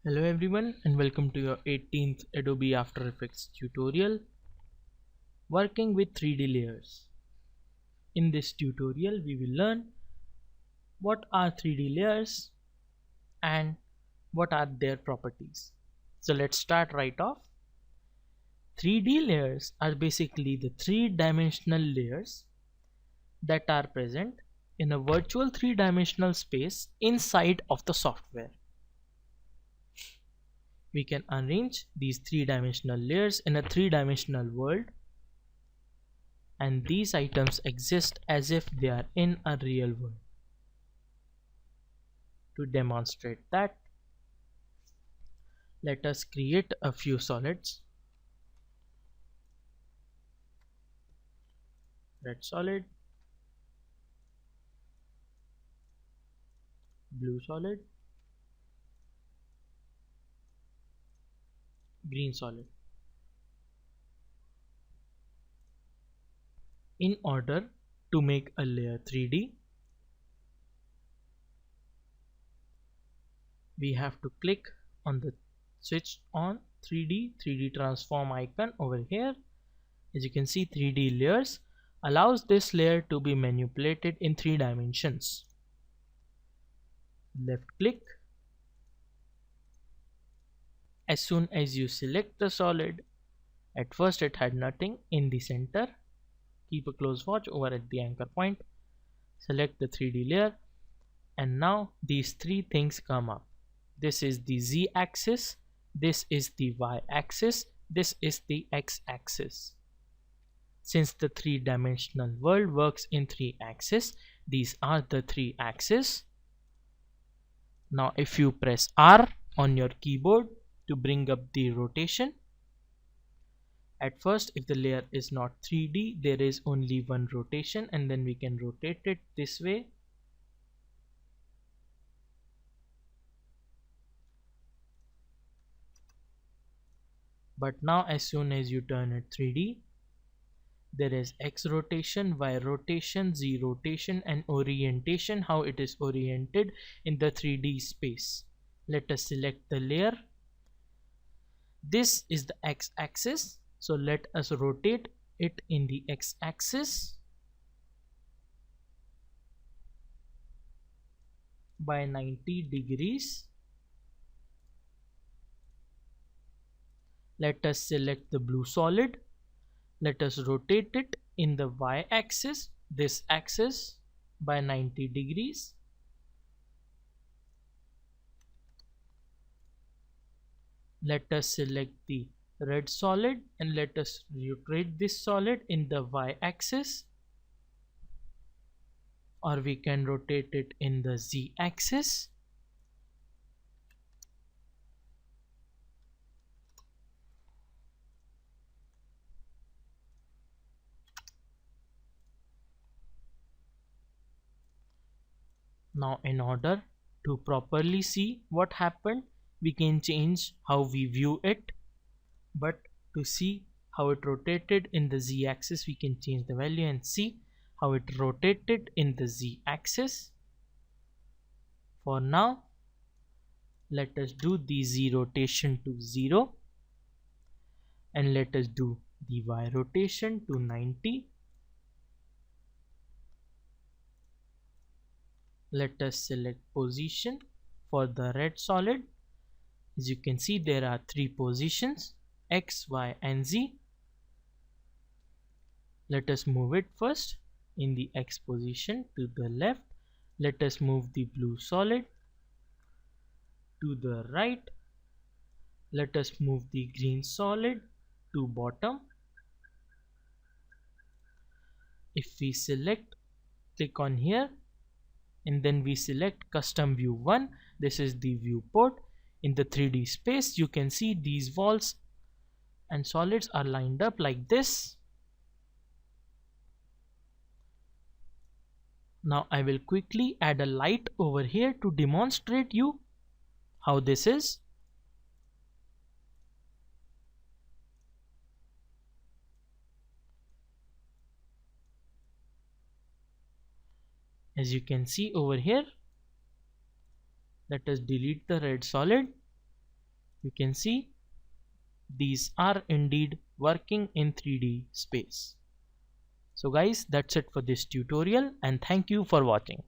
Hello everyone and welcome to your 18th Adobe After Effects tutorial working with 3D layers. In this tutorial we will learn what are 3D layers and what are their properties. So let's start right off. 3D layers are basically the three-dimensional layers that are present in a virtual three-dimensional space inside of the software. We can arrange these three-dimensional layers in a three-dimensional world, and these items exist as if they are in a real world. To demonstrate that, let us create a few solids. Red solid, blue solid, green solid. In order to make a layer 3D, we have to click on the switch on 3D transform icon over here. As you can see, 3D layers allows this layer to be manipulated in 3 dimensions. Left click. As soon as you select the solid, at first it had nothing in the center. Keep a close watch over at the anchor point. Select the 3D layer, and now these three things come up. This is the Z axis, this is the Y axis, this is the X axis. Since the three-dimensional world works in 3 axes, these are the 3 axes. Now if you press R on your keyboard to bring up the rotation, at first if the layer is not 3D, there is only one rotation, and then we can rotate it this way. But now as soon as you turn it 3D, there is X rotation, Y rotation, Z rotation, and orientation, how it is oriented in the 3D space. Let us select the layer. This is the X axis, so let us rotate it in the X axis by 90 degrees. Let us select the blue solid. Let us rotate it in the Y axis, this axis, by 90 degrees. Let us select the red solid and let us rotate this solid in the Y axis, or we can rotate it in the Z axis. Now in order to properly see what happened, we can change how we view it, but to see how it rotated in the Z axis, we can change the value and see how it rotated in the Z axis. For now, let us do the Z rotation to 0, and let us do the Y rotation to 90. Let us select position for the red solid. As you can see, there are 3 positions, X, Y, and Z. Let us move it first in the X position to the left. Let us move the blue solid to the right. Let us move the green solid to bottom. If we select, click on here, and then we select custom view 1. This is the viewport. In the 3D space, you can see these walls and solids are lined up like this. Now I will quickly add a light over here to demonstrate you how this is. As you can see over here, let us delete the red solid You can see these are indeed working in 3D space. So guys, that's it for this tutorial, and thank you for watching.